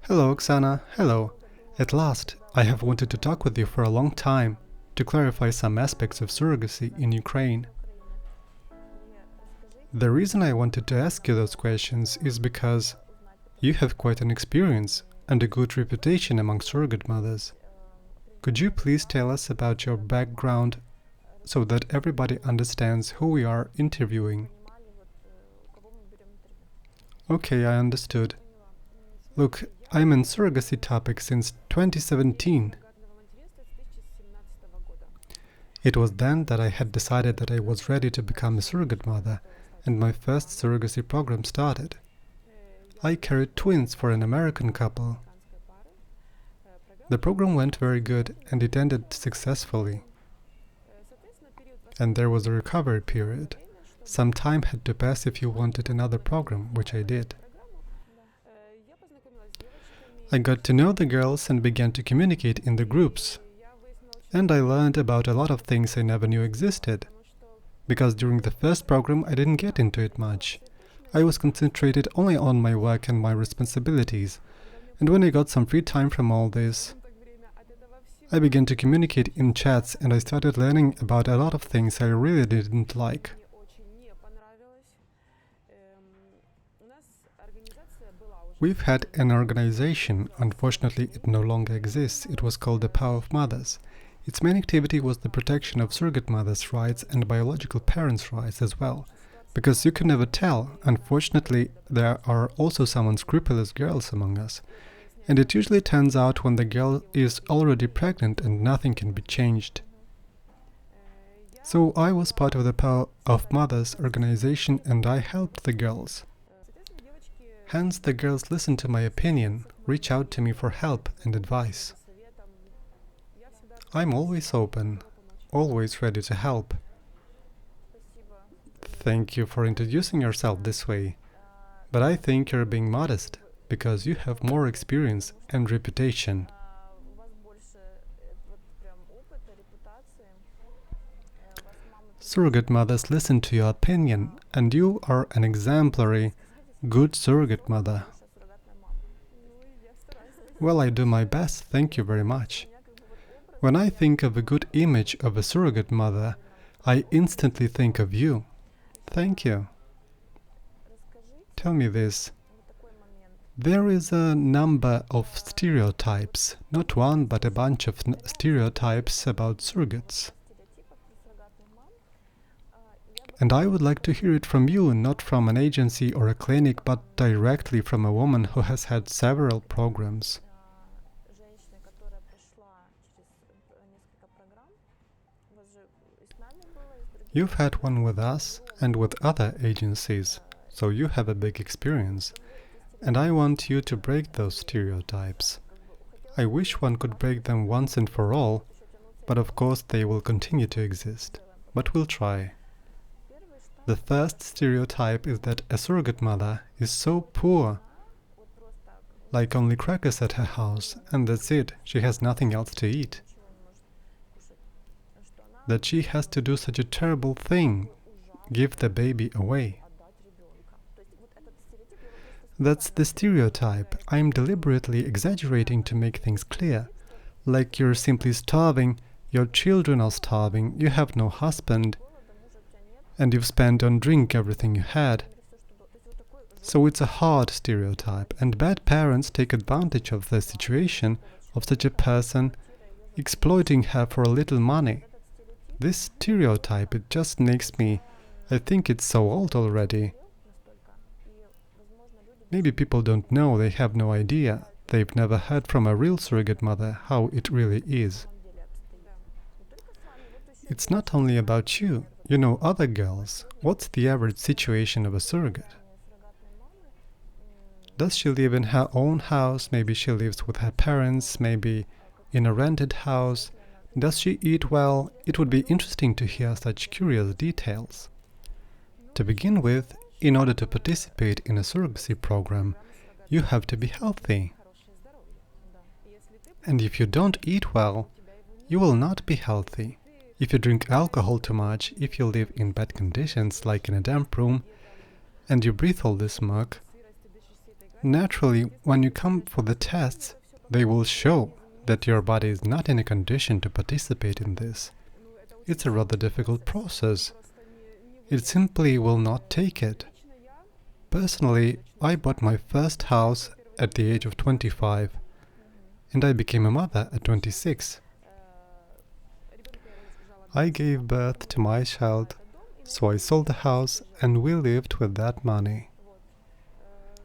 Hello, Oksana. Hello. At last, I have wanted to talk with you for a long time to clarify some aspects of surrogacy in Ukraine. The reason I wanted to ask you those questions is because you have quite an experience and a good reputation among surrogate mothers. Could you please tell us about your background so that everybody understands who we are interviewing? Okay, I understood. Look, I'm in surrogacy topic since 2017. It was then that I had decided that I was ready to become a surrogate mother, and my first surrogacy program started. I carried twins for an American couple. The program went very good and it ended successfully. And there was a recovery period. Some time had to pass if you wanted another program, which I did. I got to know the girls and began to communicate in the groups. And I learned about a lot of things I never knew existed. Because during the first program I didn't get into it much. I was concentrated only on my work and my responsibilities. And when I got some free time from all this, I began to communicate in chats and I started learning about a lot of things I really didn't like. We've had an organization, unfortunately it no longer exists, it was called the Power of Mothers. Its main activity was the protection of surrogate mothers' rights and biological parents' rights as well. Because you can never tell, unfortunately there are also some unscrupulous girls among us. And it usually turns out when the girl is already pregnant and nothing can be changed. So I was part of the Power of Mothers organization and I helped the girls. Hence the girls listen to my opinion, reach out to me for help and advice. I'm always open, always ready to help. Thank you for introducing yourself this way, but I think you're being modest, because you have more experience and reputation. Surrogate mothers listen to your opinion, and you are an exemplary, good surrogate mother. Well, I do my best, thank you very much. When I think of a good image of a surrogate mother, I instantly think of you. Thank you. Tell me this. There is a number of stereotypes, not one but a bunch of stereotypes about surrogates. And I would like to hear it from you, not from an agency or a clinic, but directly from a woman who has had several programs. You've had one with us and with other agencies, so you have a big experience. And I want you to break those stereotypes. I wish one could break them once and for all, but of course they will continue to exist. But we'll try. The first stereotype is that a surrogate mother is so poor, like only crackers at her house, and that's it, she has nothing else to eat. That she has to do such a terrible thing, give the baby away. That's the stereotype. I'm deliberately exaggerating to make things clear. Like you're simply starving, your children are starving, you have no husband, and you've spent on drink everything you had. So it's a hard stereotype, and bad parents take advantage of the situation of such a person, exploiting her for a little money. This stereotype, it just makes me... I think it's so old already. Maybe people don't know, they have no idea. They've never heard from a real surrogate mother how it really is. It's not only about you. You know other girls. What's the average situation of a surrogate? Does she live in her own house? Maybe she lives with her parents, maybe in a rented house. Does she eat well? It would be interesting to hear such curious details. To begin with, in order to participate in a surrogacy program, you have to be healthy. And if you don't eat well, you will not be healthy. If you drink alcohol too much, if you live in bad conditions, like in a damp room, and you breathe all this smoke, Naturally, when you come for the tests, they will show that your body is not in a condition to participate in this. It's a rather difficult process. It simply will not take it. Personally, I bought my first house at the age of 25, and I became a mother at 26. I gave birth to my child, so I sold the house and we lived with that money.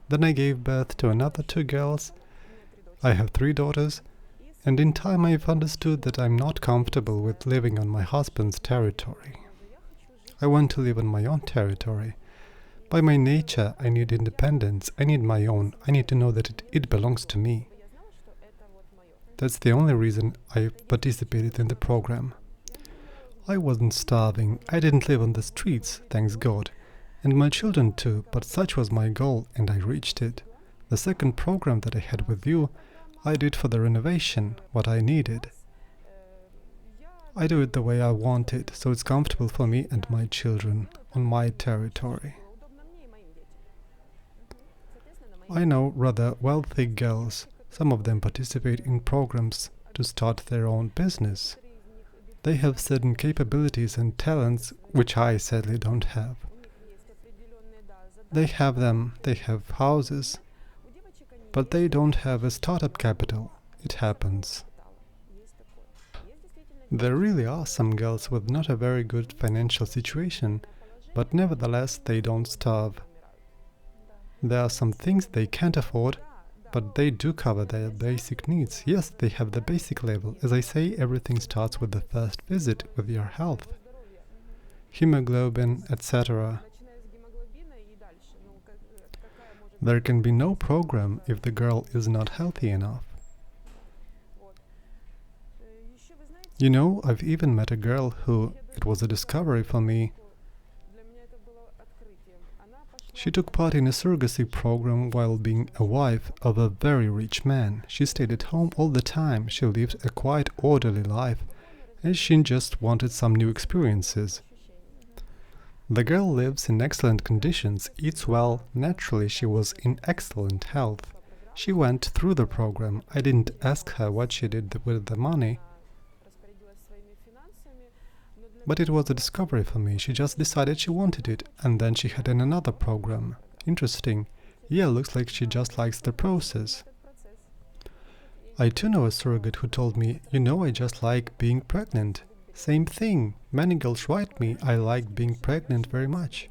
Then I gave birth to another 2 girls. I have 3 daughters, and in time I've understood that I'm not comfortable with living on my husband's territory. I want to live on my own territory. By my nature, I need independence. I need my own. I need to know that it belongs to me. That's the only reason I participated in the program. I wasn't starving. I didn't live on the streets, thanks God. And my children too, but such was my goal, and I reached it. The second program that I had with you, I did for the renovation, what I needed. I do it the way I want it, so it's comfortable for me and my children, on my territory. I know rather wealthy girls. Some of them participate in programs to start their own business. They have certain capabilities and talents which I sadly don't have. They have them, they have houses, but they don't have a startup capital. It happens. There really are some girls with not a very good financial situation, but nevertheless they don't starve. There are some things they can't afford, but they do cover their basic needs. Yes, they have the basic level. As I say, everything starts with the first visit, with your health. Hemoglobin, etc. There can be no program if the girl is not healthy enough. You know, I've even met a girl who, it was a discovery for me. She took part in a surrogacy program while being a wife of a very rich man. She stayed at home all the time. She lived a quite orderly life, and she just wanted some new experiences. The girl lives in excellent conditions, eats well. Naturally, she was in excellent health. She went through the program. I didn't ask her what she did with the money, but it was a discovery for me. She just decided she wanted it, and then she had another program. Interesting. Yeah, looks like she just likes the process. I too know a surrogate who told me, you know, I just like being pregnant. Same thing. Many girls write me, I like being pregnant very much.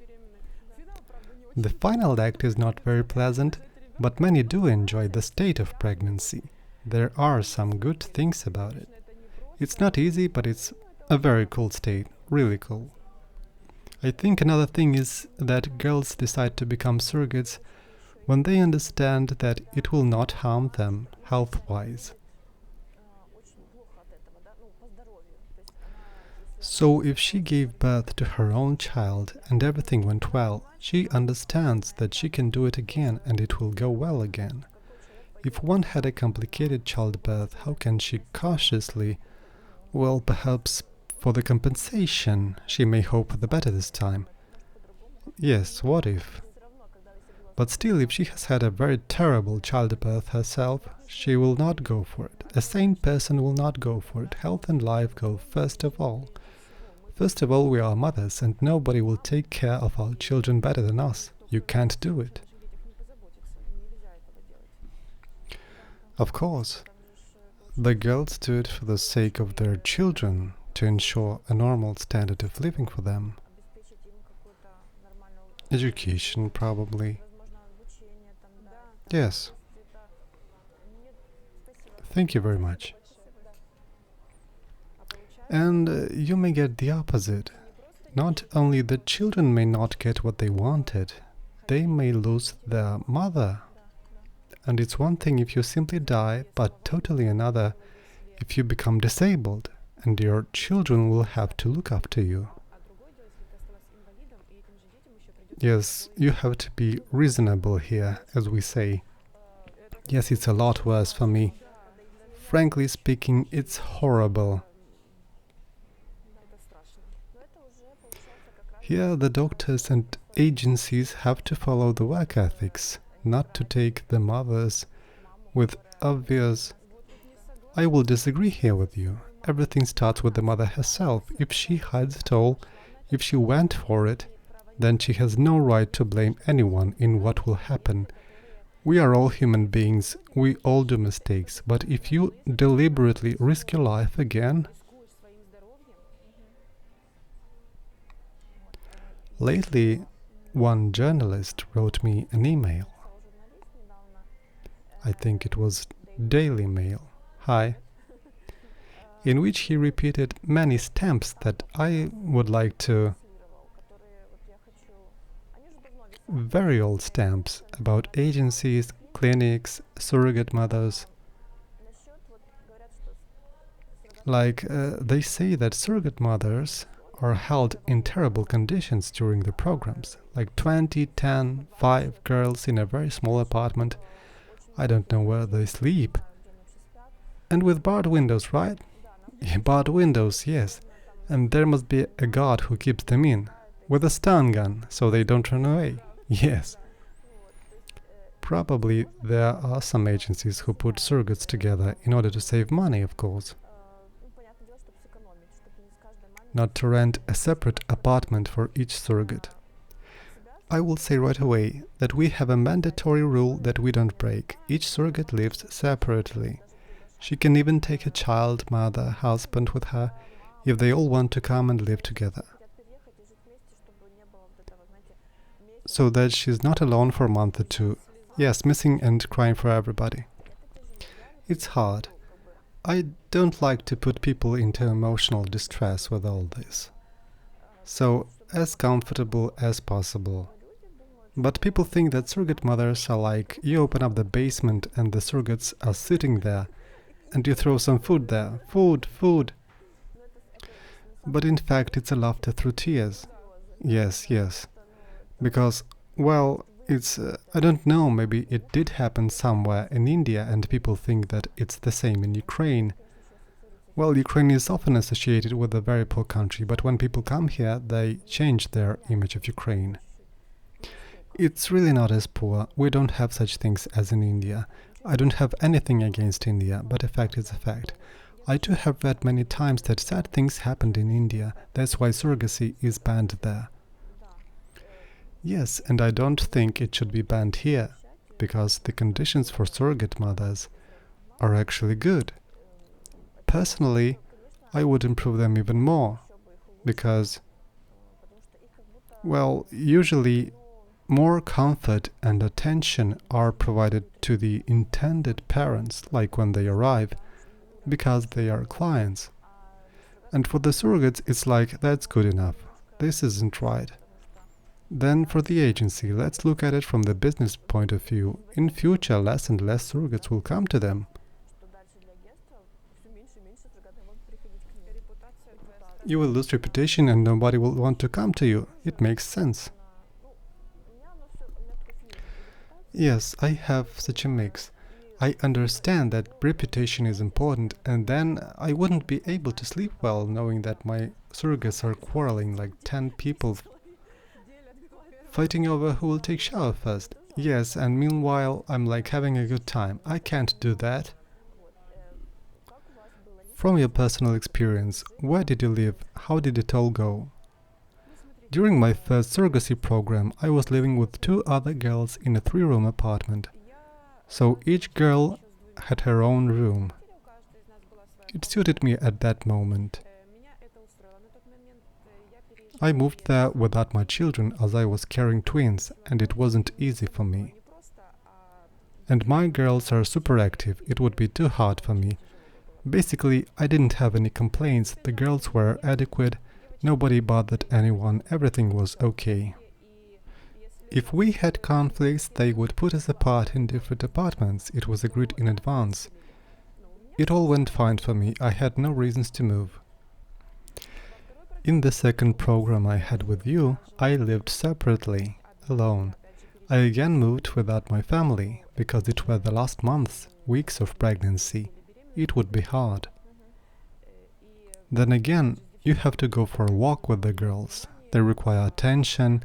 The final act is not very pleasant, but many do enjoy the state of pregnancy. There are some good things about it. It's not easy, but it's a very cool state, really cool. I think another thing is that girls decide to become surrogates when they understand that it will not harm them health-wise. So if she gave birth to her own child and everything went well, she understands that she can do it again and it will go well again. If one had a complicated childbirth, how can she cautiously, well, perhaps for the compensation, she may hope for the better this time. Yes, what if? But still, if she has had a very terrible childbirth herself, she will not go for it. A sane person will not go for it. Health and life go first of all. First of all, we are mothers, and nobody will take care of our children better than us. You can't do it. Of course, the girls do it for the sake of their children, to ensure a normal standard of living for them. Education, probably. Yes. Thank you very much. And you may get the opposite. Not only the children may not get what they wanted, they may lose their mother. And it's one thing if you simply die, but totally another if you become disabled, and your children will have to look after you. Yes, you have to be reasonable here, as we say. Yes, it's a lot worse for me. Frankly speaking, it's horrible. Here the doctors and agencies have to follow the work ethics. not to take the mothers with obvious... I will disagree here with you. Everything starts with the mother herself. If she hides it all, if she went for it, then she has no right to blame anyone in what will happen. We are all human beings, we all do mistakes, but if you deliberately risk your life again... Lately, one journalist wrote me an email. I think it was Daily Mail. Hi. In which he repeated many stamps that I would like to... Very old stamps about agencies, clinics, surrogate mothers. Like, they say that surrogate mothers are held in terrible conditions during the programs. Like 20, 10, 5 girls in a very small apartment. I don't know where they sleep. And with barred windows, right? Barred windows, yes. And there must be a guard who keeps them in. With a stun gun, so they don't run away. Yes. Probably there are some agencies who put surrogates together in order to save money, of course. Not to rent a separate apartment for each surrogate. I will say right away that we have a mandatory rule that we don't break. Each surrogate lives separately. She can even take a child, mother, husband with her, if they all want to come and live together. So that she's not alone for a month or two. Yes, missing and crying for everybody. It's hard. I don't like to put people into emotional distress with all this. So, as comfortable as possible. But people think that surrogate mothers are like, you open up the basement and the surrogates are sitting there, and you throw some food there. Food, food. But in fact, it's a laughter through tears. Yes, yes. Because, well, it's, I don't know, maybe it did happen somewhere in India and people think that it's the same in Ukraine. Well, Ukraine is often associated with a very poor country, but when people come here, they change their image of Ukraine. It's really not as poor. We don't have such things as in India. I don't have anything against India, but a fact is a fact. I too have read many times that sad things happened in India. That's why surrogacy is banned there. Yes, and I don't think it should be banned here, because the conditions for surrogate mothers are actually good. Personally, I would improve them even more, because, well, usually more comfort and attention are provided to the intended parents, like when they arrive, because they are clients. And for the surrogates, it's like, that's good enough. This isn't right. Then for the agency, let's look at it from the business point of view. In future, less and less surrogates will come to them. You will lose reputation and nobody will want to come to you. It makes sense. Yes, I have such a mix. I understand that reputation is important, and then I wouldn't be able to sleep well knowing that my surrogates are quarreling like 10 people fighting over who will take shower first. Yes, and meanwhile I'm like having a good time. I can't do that. From your personal experience, where did you live? How did it all go? During my first surrogacy program, I was living with 2 other girls in a 3-room apartment. So each girl had her own room. It suited me at that moment. I moved there without my children as I was carrying twins, and it wasn't easy for me. And my girls are super active, it would be too hard for me. Basically, I didn't have any complaints, the girls were adequate, nobody bothered anyone, everything was okay. If we had conflicts, they would put us apart in different apartments, it was agreed in advance. It all went fine for me, I had no reasons to move. In the second program I had with you, I lived separately, alone. I again moved without my family, because it were the last months, weeks of pregnancy. It would be hard. Then again, you have to go for a walk with the girls. They require attention,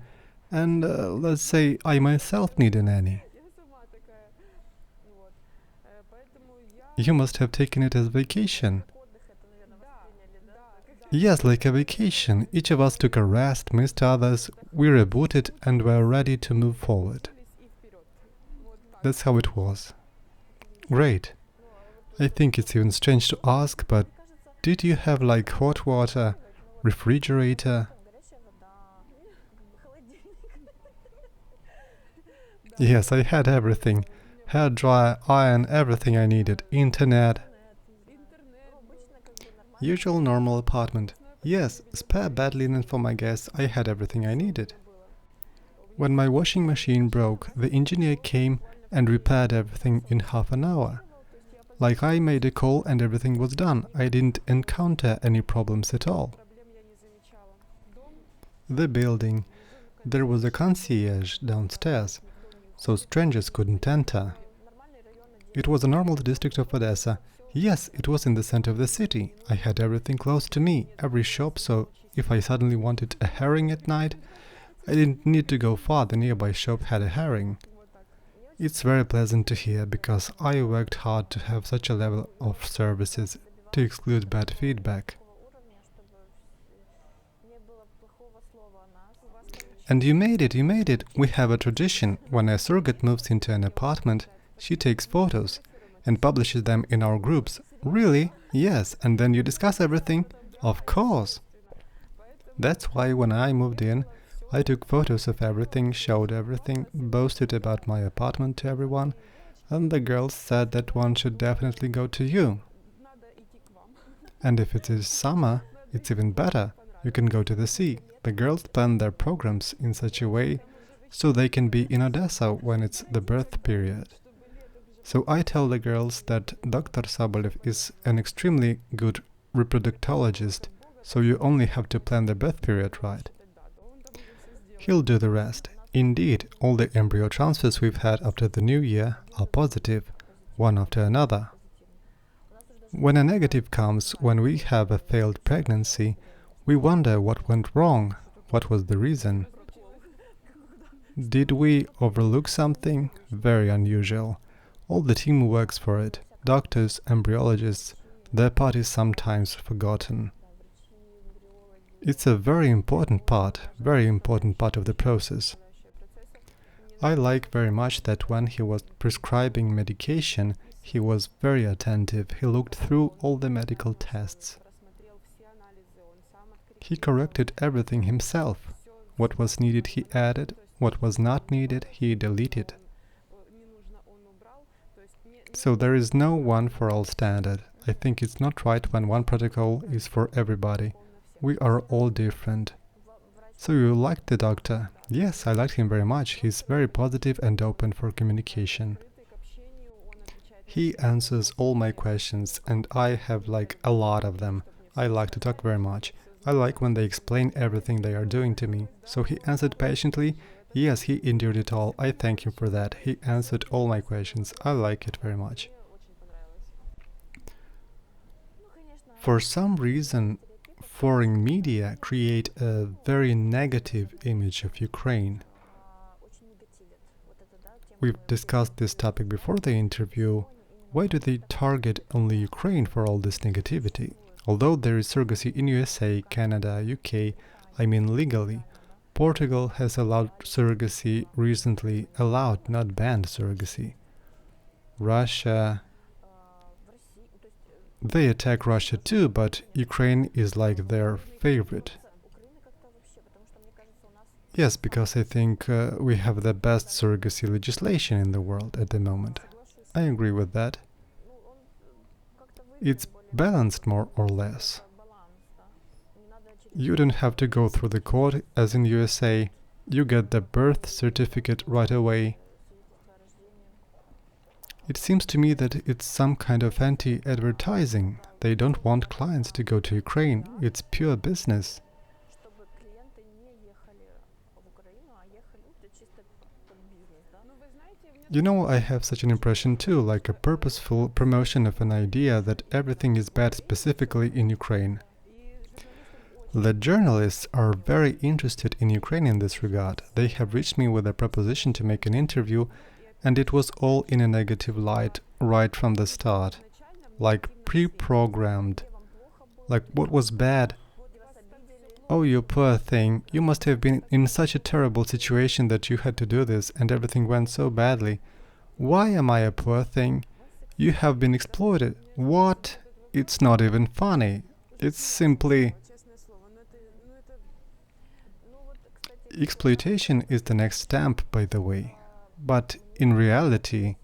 and let's say I myself need a nanny. You must have taken it as vacation. Yes, like a vacation. Each of us took a rest, missed others, we rebooted and were ready to move forward. That's how it was. Great. I think it's even strange to ask, but did you have like hot water, refrigerator? Yes, I had everything. Hair dryer, iron, everything I needed. Internet. Usual normal apartment. Yes, spare bed linen for my guests. I had everything I needed. When my washing machine broke, the engineer came and repaired everything in half an hour. Like I made a call and everything was done. I didn't encounter any problems at all. The building. There was a concierge downstairs, so strangers couldn't enter. It was a normal district of Odessa. Yes, it was in the center of the city. I had everything close to me, every shop, so if I suddenly wanted a herring at night, I didn't need to go far, the nearby shop had a herring. It's very pleasant to hear, because I worked hard to have such a level of services to exclude bad feedback. And you made it, you made it! We have a tradition. When a surrogate moves into an apartment, she takes photos and publishes them in our groups. Really? Yes, and then you discuss everything? Of course! That's why when I moved in, I took photos of everything, showed everything, boasted about my apartment to everyone, and the girls said that one should definitely go to you. And if it is summer, it's even better. You can go to the sea. The girls plan their programs in such a way so they can be in Odessa when it's the birth period. So I tell the girls that Dr. Sobolev is an extremely good reproductologist, so you only have to plan the birth period right. He'll do the rest. Indeed, all the embryo transfers we've had after the new year are positive, one after another. When a negative comes, when we have a failed pregnancy, we wonder what went wrong, what was the reason. Did we overlook something? Very unusual. All the team works for it. Doctors, embryologists, their part is sometimes forgotten. It's a very important part of the process. I like very much that when he was prescribing medication, he was very attentive. He looked through all the medical tests. He corrected everything himself. What was needed he added, what was not needed he deleted. So there is no one for all standard. I think it's not right when one protocol is for everybody. We are all different. So you liked the doctor? Yes, I liked him very much. He's very positive and open for communication. He answers all my questions, and I have like a lot of them. I like to talk very much. I like when they explain everything they are doing to me. So he answered patiently. Yes, he endured it all. I thank him for that. He answered all my questions. I like it very much. For some reason, foreign media create a very negative image of Ukraine. We've discussed this topic before the interview. Why do they target only Ukraine for all this negativity? Although there is surrogacy in USA, Canada, UK, I mean legally, Portugal has allowed surrogacy recently, allowed, not banned surrogacy. Russia, they attack Russia too, but Ukraine is like their favorite. Yes, because I think we have the best surrogacy legislation in the world at the moment. I agree with that. It's balanced more or less. You don't have to go through the court as in USA. You get the birth certificate right away. It seems to me that it's some kind of anti-advertising. They don't want clients to go to Ukraine. It's pure business. You know, I have such an impression too, like a purposeful promotion of an idea that everything is bad specifically in Ukraine. The journalists are very interested in Ukraine in this regard. They have reached me with a proposition to make an interview, and it was all in a negative light right from the start. like pre-programmed. Like, what was bad? Oh, you poor thing, you must have been in such a terrible situation that you had to do this and everything went so badly. Why am I a poor thing? You have been exploited. What? It's not even funny. It's simply... Exploitation is the next stamp, by the way. But in reality,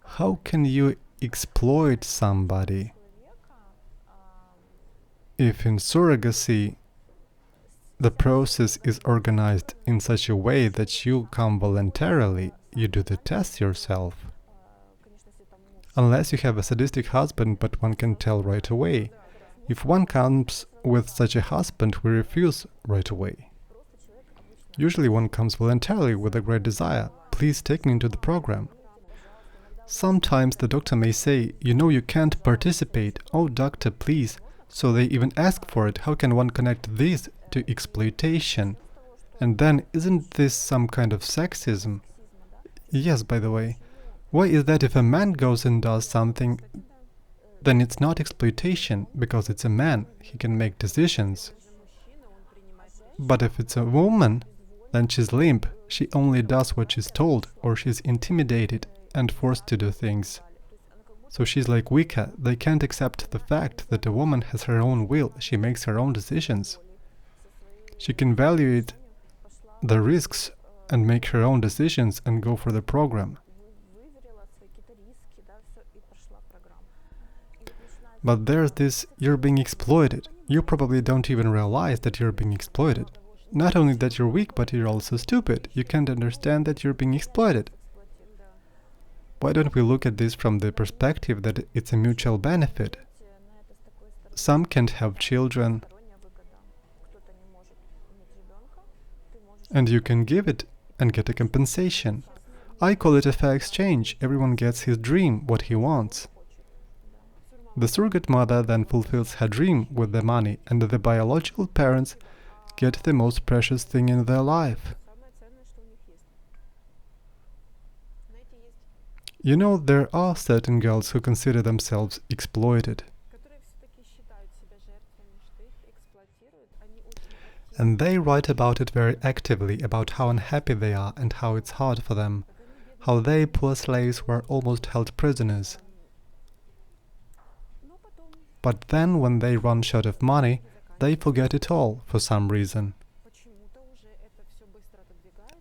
how can you exploit somebody? If in surrogacy the process is organized in such a way that you come voluntarily, you do the test yourself. Unless you have a sadistic husband, but one can tell right away. If one comes with such a husband, we refuse right away. Usually one comes voluntarily with a great desire. Please take me into the program. Sometimes the doctor may say, you know you can't participate. Oh doctor, please. So they even ask for it. How can one connect this to exploitation? And then, isn't this some kind of sexism? Yes, by the way. Why is that if a man goes and does something, then it's not exploitation, because it's a man, he can make decisions. But if it's a woman, then she's limp, she only does what she's told, or she's intimidated and forced to do things. So she's like weaker, they can't accept the fact that a woman has her own will, she makes her own decisions. She can evaluate the risks and make her own decisions and go for the program. But there's this, you're being exploited. You probably don't even realize that you're being exploited. Not only that you're weak, but you're also stupid. You can't understand that you're being exploited. Why don't we look at this from the perspective that it's a mutual benefit? Some can't have children, and you can give it and get a compensation. I call it a fair exchange. Everyone gets his dream, what he wants. The surrogate mother then fulfills her dream with the money, and the biological parents get the most precious thing in their life. You know, there are certain girls who consider themselves exploited. And they write about it very actively, about how unhappy they are and how it's hard for them, how they, poor slaves, were almost held prisoners. But then, when they run short of money, they forget it all for some reason.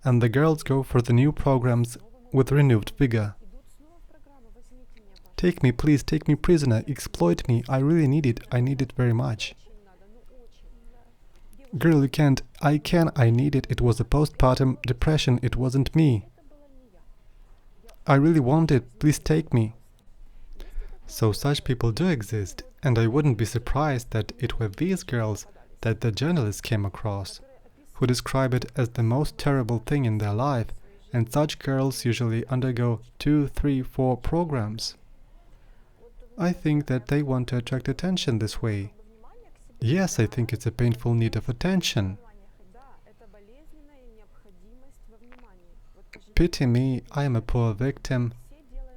And the girls go for the new programs with renewed vigor. Take me, please, take me prisoner, exploit me, I really need it very much. Girl, you can't, I can, I need it was a postpartum depression, it wasn't me. I really want it, please take me. So such people do exist, and I wouldn't be surprised that it were these girls that the journalists came across, who describe it as the most terrible thing in their life, and such girls usually undergo 2, 3, 4 programs. I think that they want to attract attention this way. Yes, I think it's a painful need of attention. Pity me, I am a poor victim.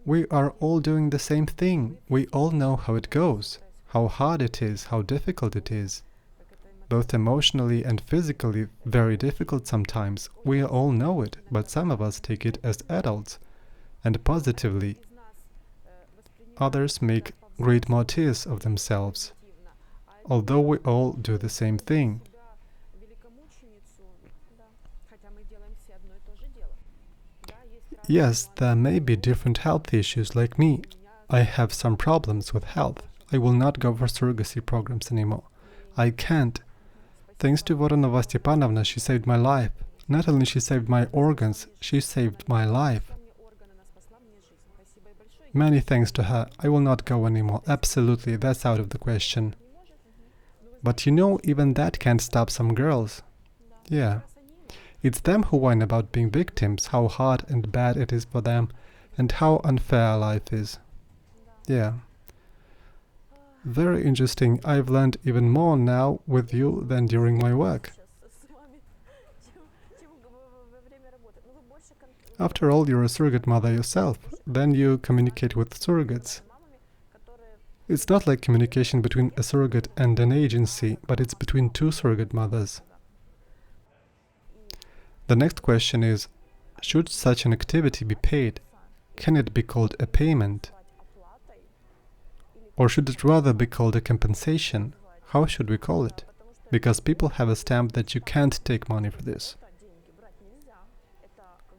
We are all doing the same thing. We all know how it goes, how hard it is, how difficult it is. Both emotionally and physically, very difficult sometimes. We all know it, but some of us take it as adults, and positively. Others make great martyrs of themselves, although we all do the same thing. Yes, there may be different health issues like me. I have some problems with health. I will not go for surrogacy programs anymore. I can't. Thanks to Voronova Stepanovna, she saved my life. Not only she saved my organs, she saved my life. Many thanks to her. I will not go anymore. Absolutely, that's out of the question. But you know, even that can't stop some girls. Yeah. It's them who whine about being victims, how hard and bad it is for them, and how unfair life is. Yeah. Very interesting. I've learned even more now with you than during my work. After all, you're a surrogate mother yourself. Then you communicate with surrogates. It's not like communication between a surrogate and an agency, but it's between two surrogate mothers. The next question is, should such an activity be paid? Can it be called a payment? Or should it rather be called a compensation? How should we call it? Because people have a stamp that you can't take money for this.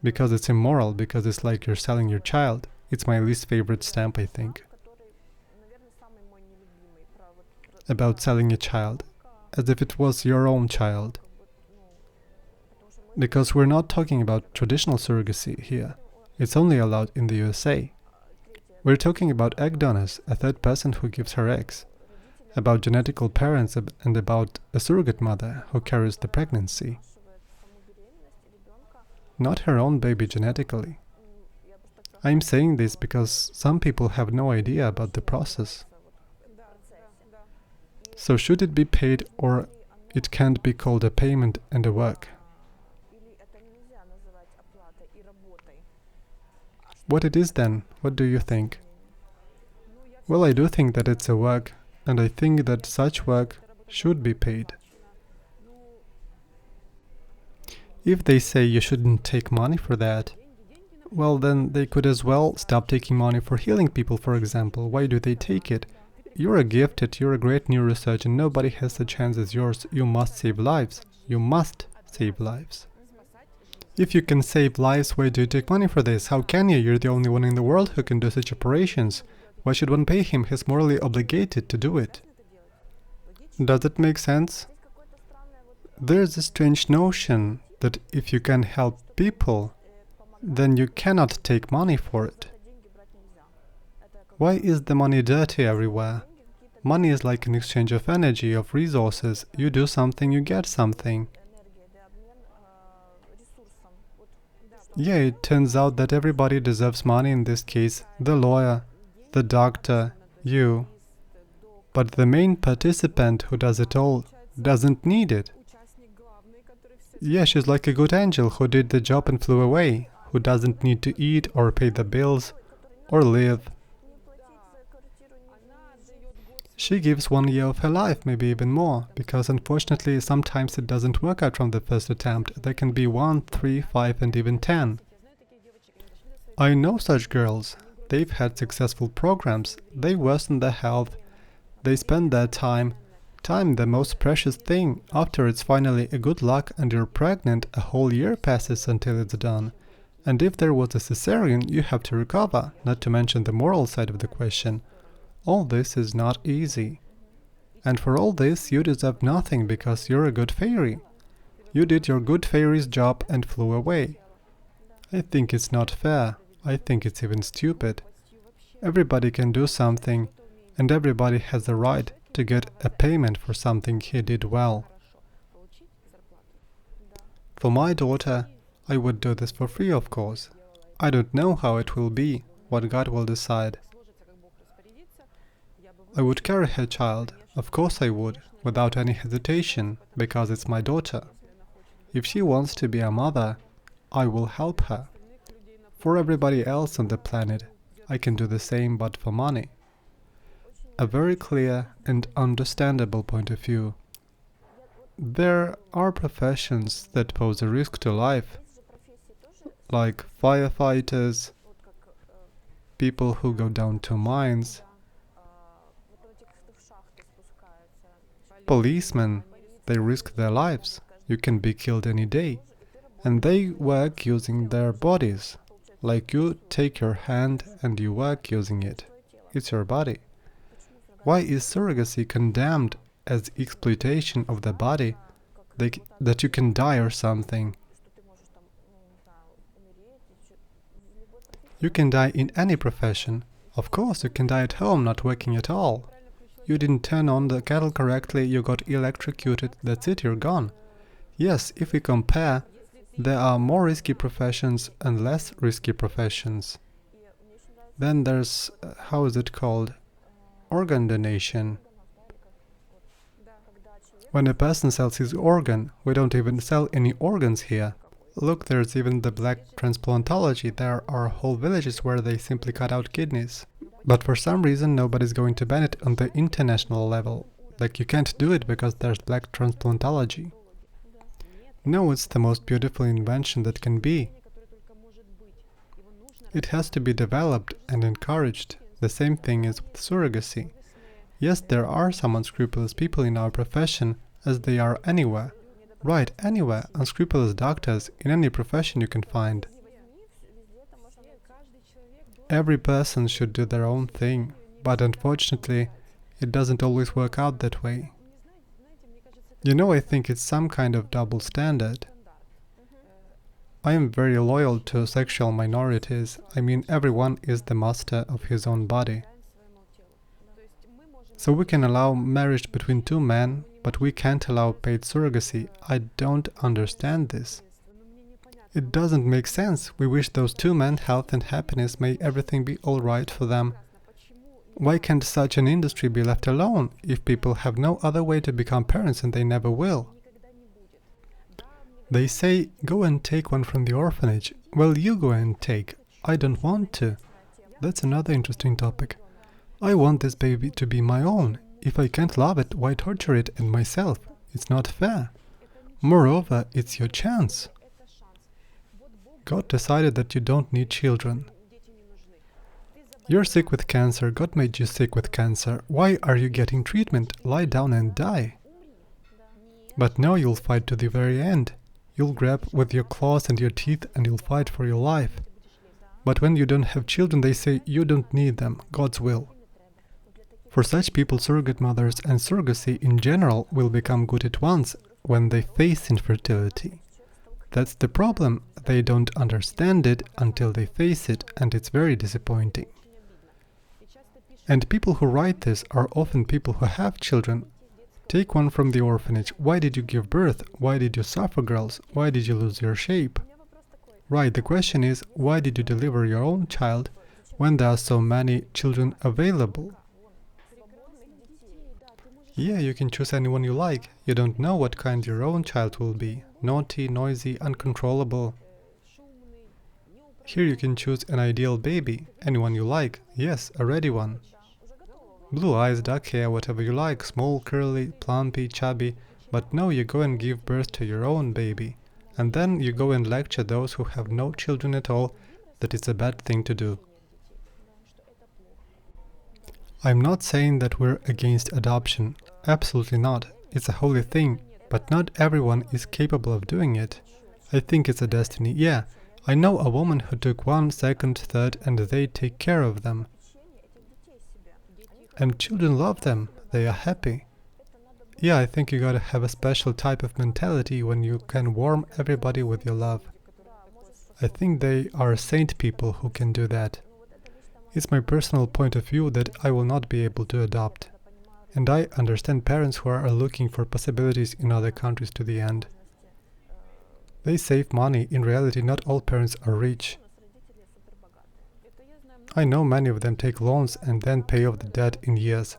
Because it's immoral, because it's like you're selling your child. It's my least favorite stamp, I think. About selling a child, as if it was your own child. Because we're not talking about traditional surrogacy here. It's only allowed in the USA. We're talking about egg donors, a third person who gives her eggs. About genetical parents and about a surrogate mother who carries the pregnancy. Not her own baby genetically. I'm saying this because some people have no idea about the process. So should it be paid, or it can't be called a payment and a work? What it is then? What do you think? Well, I do think that it's a work, and I think that such work should be paid. If they say you shouldn't take money for that, well, then they could as well stop taking money for healing people, for example. Why do they take it? You're a gifted, you're a great neurosurgeon, nobody has the chance as yours. You must save lives. You must save lives. If you can save lives, why do you take money for this? How can you? You're the only one in the world who can do such operations. Why should one pay him? He's morally obligated to do it. Does it make sense? There's a strange notion that if you can help people, then you cannot take money for it. Why is the money dirty everywhere? Money is like an exchange of energy, of resources. You do something, you get something. Yeah, it turns out that everybody deserves money in this case. The lawyer, the doctor, you. But the main participant who does it all doesn't need it. Yeah, she's like a good angel who did the job and flew away, who doesn't need to eat or pay the bills or live. She gives 1 year of her life, maybe even more, because unfortunately sometimes it doesn't work out from the first attempt. There can be 1, 3, 5 and even 10. I know such girls. They've had successful programs, they worsen their health, they spend their time, the most precious thing. After it's finally a good luck and you're pregnant, a whole year passes until it's done. And if there was a cesarean, you have to recover, not to mention the moral side of the question. All this is not easy. And for all this, you deserve nothing because you're a good fairy. You did your good fairy's job and flew away. I think it's not fair. I think it's even stupid. Everybody can do something, and everybody has the right to get a payment for something he did well. For my daughter, I would do this for free, of course. I don't know how it will be, what God will decide. I would carry her child, of course I would, without any hesitation, because it's my daughter. If she wants to be a mother, I will help her. For everybody else on the planet, I can do the same, but for money. A very clear and understandable point of view. There are professions that pose a risk to life, like firefighters, people who go down to mines, policemen. They risk their lives. You can be killed any day. And they work using their bodies. Like you take your hand and you work using it. It's your body. Why is surrogacy condemned as exploitation of the body? That you can die or something. You can die in any profession. Of course, you can die at home, not working at all. You didn't turn on the kettle correctly, you got electrocuted, that's it, you're gone. Yes, if we compare, there are more risky professions and less risky professions. Then there's, how is it called? Organ donation. When a person sells his organ, we don't even sell any organs here. Look, there's even the black transplantology. There are whole villages where they simply cut out kidneys. But for some reason nobody's going to ban it on the international level. Like you can't do it because there's black transplantology. No, it's the most beautiful invention that can be. It has to be developed and encouraged. The same thing is with surrogacy. Yes, there are some unscrupulous people in our profession, as they are anywhere. Right, anywhere, unscrupulous doctors in any profession you can find. Every person should do their own thing, but unfortunately, it doesn't always work out that way. You know, I think it's some kind of double standard. I am very loyal to sexual minorities. I mean, everyone is the master of his own body. So we can allow marriage between two men, but we can't allow paid surrogacy. I don't understand this. It doesn't make sense. We wish those two men health and happiness, may everything be alright for them. Why can't such an industry be left alone if people have no other way to become parents and they never will? They say, go and take one from the orphanage. Well, you go and take. I don't want to. That's another interesting topic. I want this baby to be my own. If I can't love it, why torture it and myself? It's not fair. Moreover, it's your chance. God decided that you don't need children. You're sick with cancer. God made you sick with cancer. Why are you getting treatment? Lie down and die. But no, you'll fight to the very end. You'll grab with your claws and your teeth and you'll fight for your life. But when you don't have children, they say you don't need them, God's will. For such people, surrogate mothers and surrogacy in general will become good at once when they face infertility. That's the problem. They don't understand it until they face it, and it's very disappointing. And people who write this are often people who have children. Take one from the orphanage. Why did you give birth? Why did you suffer, girls? Why did you lose your shape? Right, the question is, why did you deliver your own child when there are so many children available? Yeah, you can choose anyone you like. You don't know what kind your own child will be. Naughty, noisy, uncontrollable. Here you can choose an ideal baby. Anyone you like. Yes, a ready one. Blue eyes, dark hair, whatever you like. Small, curly, plumpy, chubby. But no, you go and give birth to your own baby. And then you go and lecture those who have no children at all that it's a bad thing to do. I'm not saying that we're against adoption. Absolutely not. It's a holy thing, but not everyone is capable of doing it. I think it's a destiny. Yeah, I know a woman who took one, second, third, and they take care of them. And children love them. They are happy. Yeah, I think you gotta have a special type of mentality when you can warm everybody with your love. I think they are saint people who can do that. It's my personal point of view that I will not be able to adopt. And I understand parents who are looking for possibilities in other countries to the end. They save money. In reality, not all parents are rich. I know many of them take loans and then pay off the debt in years.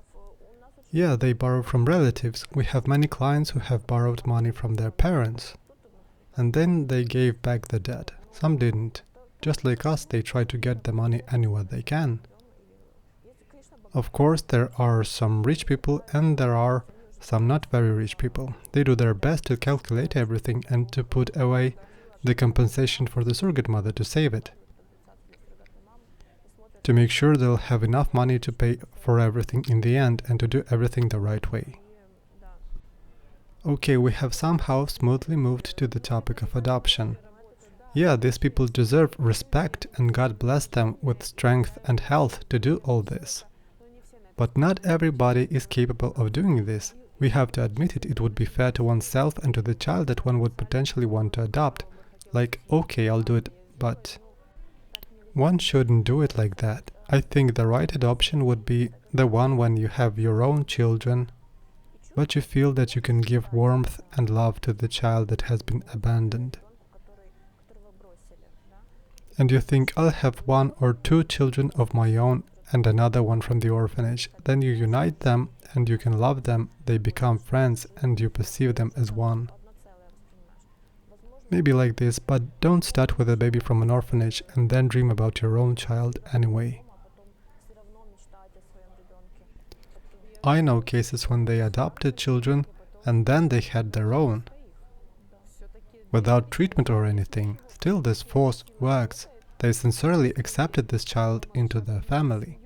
Yeah, they borrow from relatives. We have many clients who have borrowed money from their parents. And then they gave back the debt. Some didn't. Just like us, they try to get the money anywhere they can. Of course, there are some rich people and there are some not very rich people. They do their best to calculate everything and to put away the compensation for the surrogate mother to save it. To make sure they'll have enough money to pay for everything in the end and to do everything the right way. Okay, we have somehow smoothly moved to the topic of adoption. Yeah, these people deserve respect and God bless them with strength and health to do all this. But not everybody is capable of doing this. We have to admit it. It would be fair to oneself and to the child that one would potentially want to adopt. Like, okay, I'll do it, but one shouldn't do it like that. I think the right adoption would be the one when you have your own children, but you feel that you can give warmth and love to the child that has been abandoned. And you think, I'll have one or two children of my own and another one from the orphanage. Then you unite them and you can love them, they become friends and you perceive them as one. Maybe like this, but don't start with a baby from an orphanage and then dream about your own child anyway. I know cases when they adopted children and then they had their own, without treatment or anything. Still, this force works. They sincerely accepted this child into their family,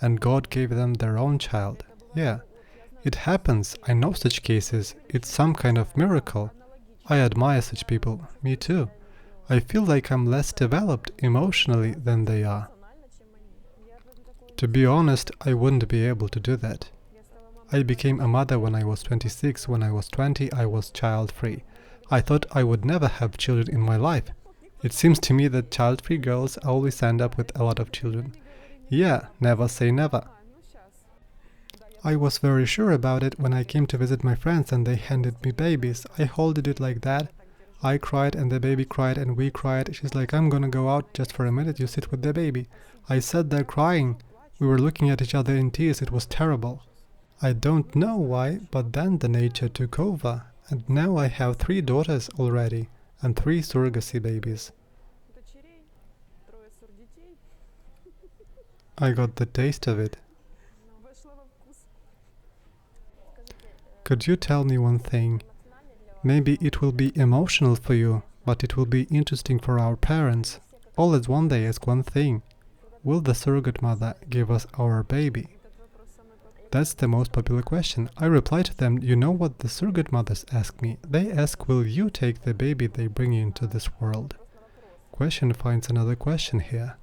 and God gave them their own child. Yeah, it happens. I know such cases. It's some kind of miracle. I admire such people. Me too. I feel like I'm less developed emotionally than they are. To be honest, I wouldn't be able to do that. I became a mother when I was 26. When I was 20, I was child-free. I thought I would never have children in my life. It seems to me that child-free girls always end up with a lot of children. Yeah, never say never. I was very sure about it when I came to visit my friends and they handed me babies. I holded it like that. I cried and the baby cried and we cried. She's like, I'm gonna go out just for a minute, you sit with the baby. I sat there crying. We were looking at each other in tears. It was terrible. I don't know why, but then the nature took over. And now I have 3 daughters already and 3 surrogacy babies. I got the taste of it. Could you tell me one thing? Maybe it will be emotional for you, but it will be interesting for our parents. All at one day ask one thing. Will the surrogate mother give us our baby? That's the most popular question. I reply to them, you know what the surrogate mothers ask me? They ask, will you take the baby they bring into this world? Question finds another question here.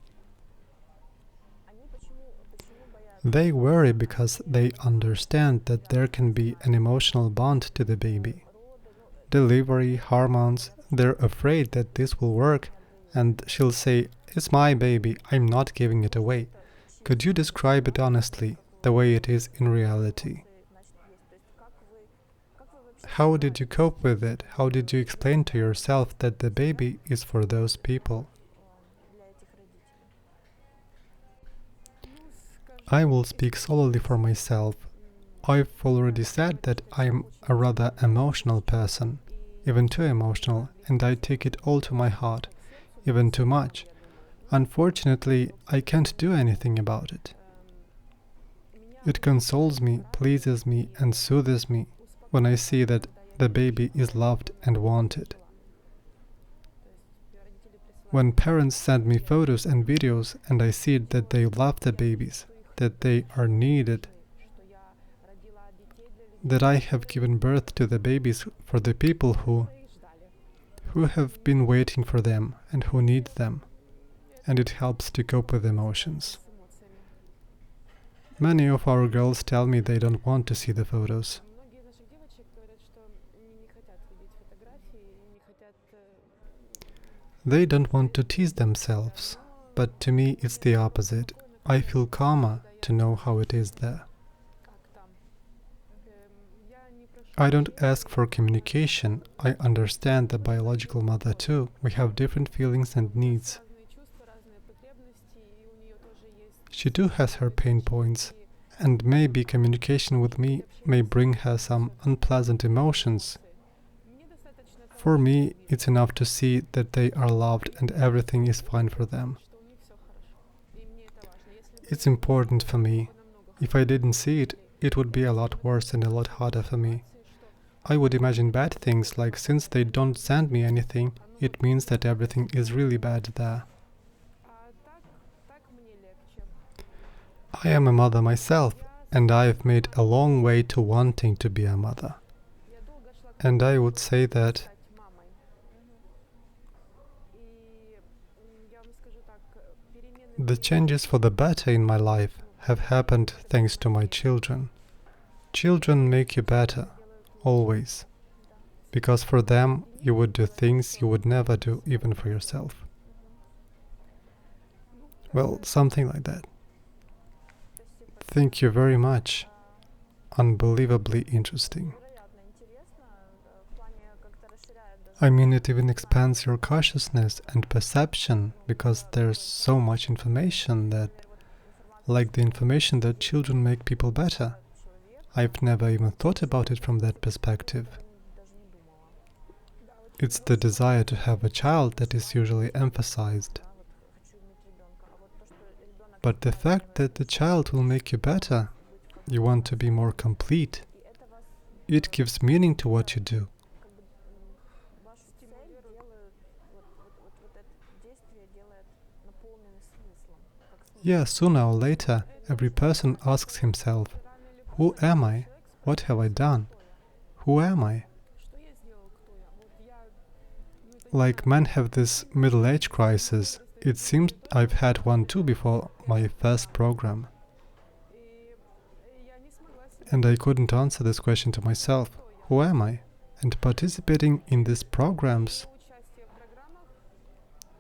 They worry because they understand that there can be an emotional bond to the baby. Delivery, hormones, they're afraid that this will work, and she'll say, it's my baby, I'm not giving it away. Could you describe it honestly, the way it is in reality? How did you cope with it? How did you explain to yourself that the baby is for those people? I will speak solely for myself. I've already said that I'm a rather emotional person, even too emotional, and I take it all to my heart, even too much. Unfortunately, I can't do anything about it. It consoles me, pleases me, and soothes me when I see that the baby is loved and wanted. When parents send me photos and videos and I see that they love the babies, that they are needed, that I have given birth to the babies for the people who have been waiting for them and who need them, and it helps to cope with emotions. Many of our girls tell me they don't want to see the photos. They don't want to tease themselves, but to me it's the opposite. I feel calmer to know how it is there. I don't ask for communication. I understand the biological mother too. We have different feelings and needs. She too has her pain points, and maybe communication with me may bring her some unpleasant emotions. For me, it's enough to see that they are loved and everything is fine for them. It's important for me. If I didn't see it, it would be a lot worse and a lot harder for me. I would imagine bad things like since they don't send me anything, it means that everything is really bad there. I am a mother myself, and I've made a long way to wanting to be a mother. And I would say that the changes for the better in my life have happened thanks to my children. Children make you better, always. Because for them, you would do things you would never do even for yourself. Well, something like that. Thank you very much. Unbelievably interesting. I mean, it even expands your consciousness and perception, because there's so much information that, like the information that children make people better. I've never even thought about it from that perspective. It's the desire to have a child that is usually emphasized. But the fact that the child will make you better, You want to be more complete. It gives meaning to what you do. Yeah, sooner or later, every person asks himself, who am I? What have I done? Who am I? Like men have this middle-age crisis. It seems I've had one too before my first program. And I couldn't answer this question to myself. Who am I? And participating in these programs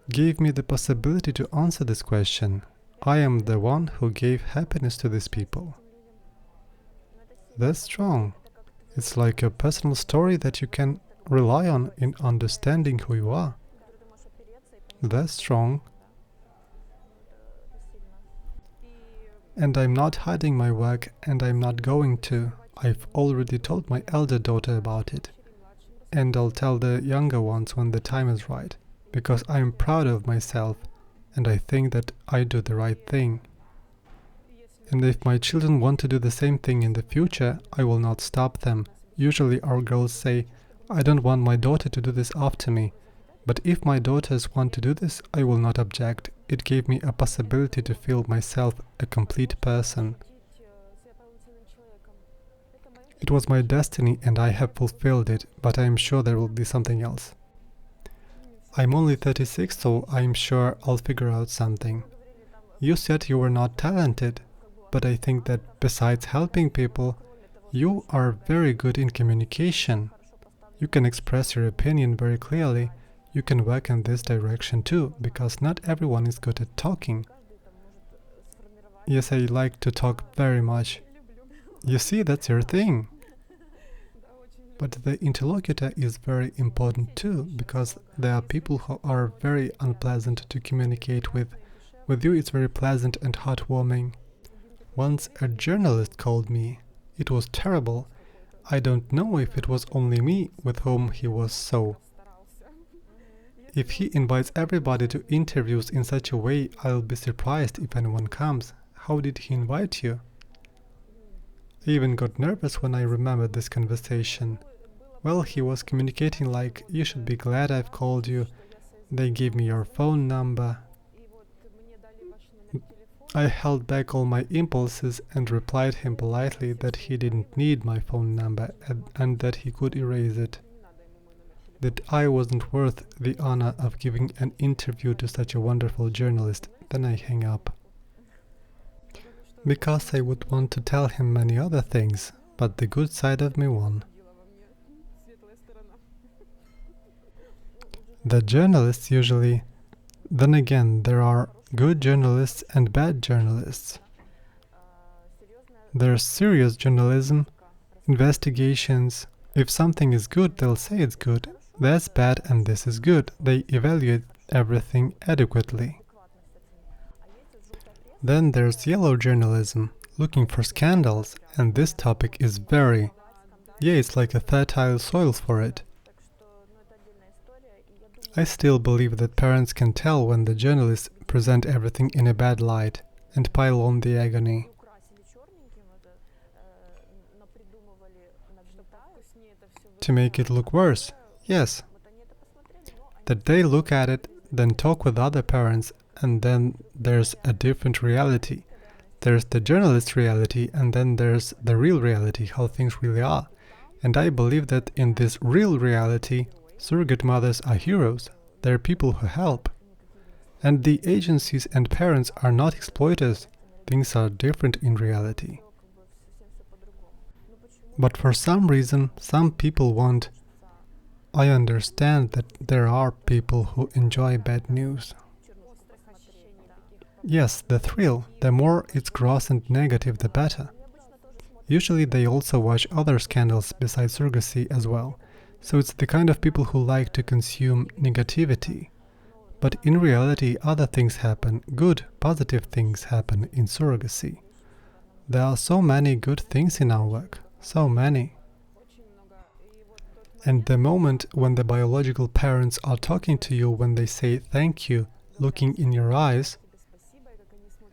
gave me the possibility to answer this question. I am the one who gave happiness to these people. That's strong. It's like a personal story that you can rely on in understanding who you are. That's strong. And I'm not hiding my work, and I'm not going to. I've already told my elder daughter about it. And I'll tell the younger ones when the time is right, because I'm proud of myself, and I think that I do the right thing. And if my children want to do the same thing in the future, I will not stop them. Usually our girls say, I don't want my daughter to do this after me. But if my daughters want to do this, I will not object. It gave me a possibility to feel myself a complete person. It was my destiny and I have fulfilled it, but I am sure there will be something else. I'm only 36, so I'm sure I'll figure out something. You said you were not talented, but I think that besides helping people, you are very good in communication. You can express your opinion very clearly. You can work in this direction too, because not everyone is good at talking. Yes, I like to talk very much. You see, that's your thing. But the interlocutor is very important too, because there are people who are very unpleasant to communicate with. With you it's very pleasant and heartwarming. Once a journalist called me. It was terrible. I don't know if it was only me with whom he was so. If he invites everybody to interviews in such a way, I'll be surprised if anyone comes. How did he invite you? I even got nervous when I remembered this conversation. Well, he was communicating like, you should be glad I've called you. They gave me your phone number. I held back all my impulses and replied him politely that he didn't need my phone number and that he could erase it. That I wasn't worth the honor of giving an interview to such a wonderful journalist. Then I hang up. Because I would want to tell him many other things, but the good side of me won. The journalists usually... Then again, there are good journalists and bad journalists. There's serious journalism, investigations. If something is good, they'll say it's good. That's bad and this is good. They evaluate everything adequately. Then there's yellow journalism, looking for scandals, and this topic is very... Yeah, it's like a fertile soil for it. I still believe that parents can tell when the journalists present everything in a bad light and pile on the agony. To make it look worse, yes. That they look at it, then talk with other parents, and then there's a different reality. There's the journalist reality, and then there's the real reality, how things really are. And I believe that in this real reality, surrogate mothers are heroes. They're people who help. And the agencies and parents are not exploiters. Things are different in reality. But for some reason, some people want... I understand that there are people who enjoy bad news. Yes, the thrill. The more it's gross and negative, the better. Usually they also watch other scandals besides surrogacy as well. So it's the kind of people who like to consume negativity. But in reality, other things happen, good, positive things happen in surrogacy. There are so many good things in our work, so many. And the moment when the biological parents are talking to you, when they say thank you, looking in your eyes,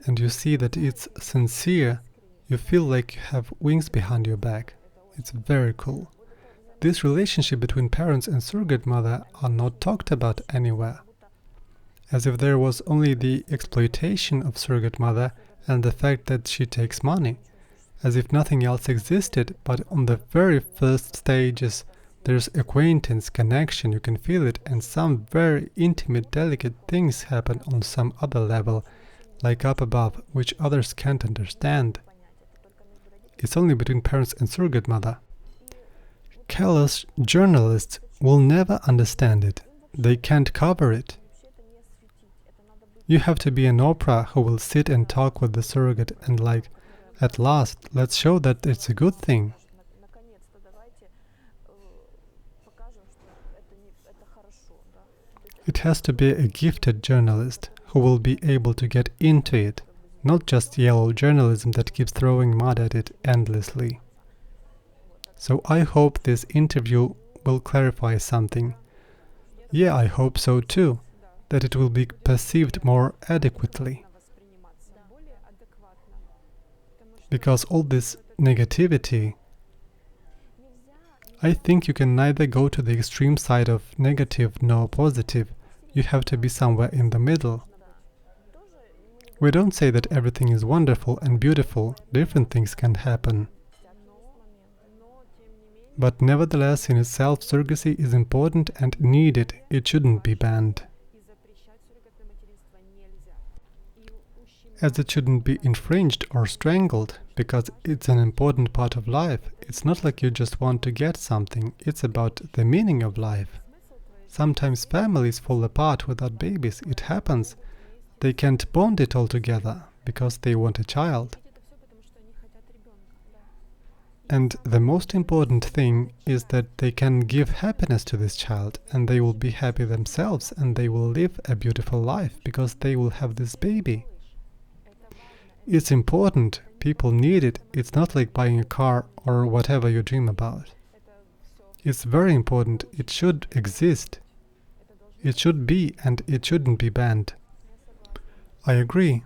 and you see that it's sincere, You feel like you have wings behind your back. It's very cool. This relationship between parents and surrogate mother are not talked about anywhere. As if there was only the exploitation of surrogate mother and the fact that she takes money. As if nothing else existed, but on the very first stages there's acquaintance, connection, you can feel it, and some very intimate, delicate things happen on some other level, like up above, which others can't understand. It's only between parents and surrogate mother. Callous journalists will never understand it. They can't cover it. You have to be an Oprah who will sit and talk with the surrogate and like, at last, let's show that it's a good thing. It has to be a gifted journalist who will be able to get into it, not just yellow journalism that keeps throwing mud at it endlessly. So I hope this interview will clarify something. Yeah, I hope so too, that it will be perceived more adequately. Because all this negativity, I think you can neither go to the extreme side of negative nor positive. You have to be somewhere in the middle. We don't say that everything is wonderful and beautiful, different things can happen. But nevertheless, in itself, surrogacy is important and needed. It shouldn't be banned. As it shouldn't be infringed or strangled, because it's an important part of life. It's not like you just want to get something, it's about the meaning of life. Sometimes families fall apart without babies, it happens. They can't bond it all together, because they want a child. And the most important thing is that they can give happiness to this child, and they will be happy themselves, and they will live a beautiful life, because they will have this baby. It's important, people need it, it's not like buying a car or whatever you dream about. It's very important, it should exist. It should be, and it shouldn't be banned. I agree.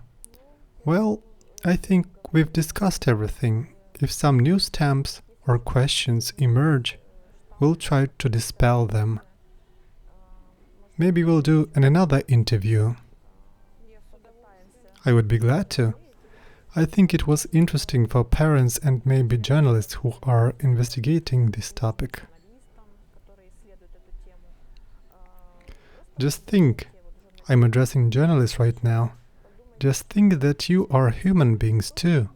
Well, I think we've discussed everything. If some new stamps or questions emerge, we'll try to dispel them. Maybe we'll do another interview. I would be glad to. I think it was interesting for parents and maybe journalists who are investigating this topic. Just think, I'm addressing journalists right now. Just think that you are human beings too.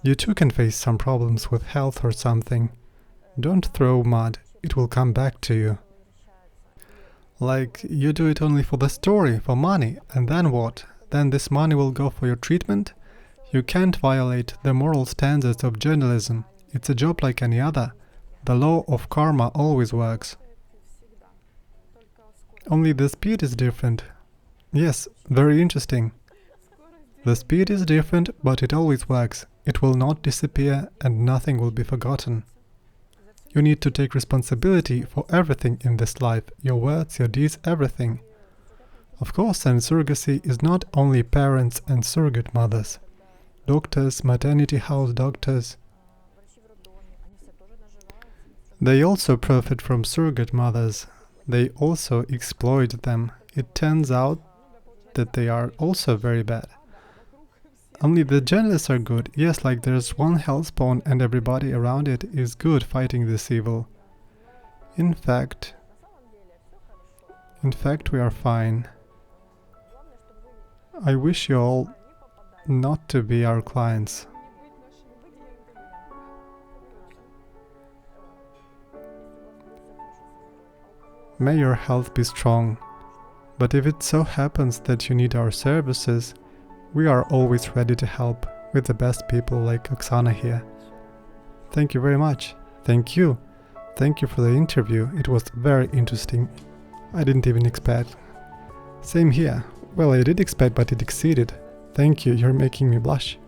You too can face some problems with health or something. Don't throw mud, it will come back to you. Like, you do it only for the story, for money, and then what? Then this money will go for your treatment? You can't violate the moral standards of journalism. It's a job like any other. The law of karma always works. Only the speed is different. Yes, very interesting. The speed is different, but it always works. It will not disappear and nothing will be forgotten. You need to take responsibility for everything in this life, your words, your deeds, everything. Of course, and surrogacy is not only parents and surrogate mothers. Doctors, maternity house doctors, they also profit from surrogate mothers. They also exploit them. It turns out that they are also very bad. Only the journalists are good. Yes, like there's one hell spawn and everybody around it is good fighting this evil. In fact, we are fine. I wish you all not to be our clients. May your health be strong, but if it so happens that you need our services, we are always ready to help with the best people like Oksana here. Thank you very much. Thank you. Thank you for the interview. It was very interesting. I didn't even expect. Same here. Well, I did expect, but it exceeded. Thank you. You're making me blush.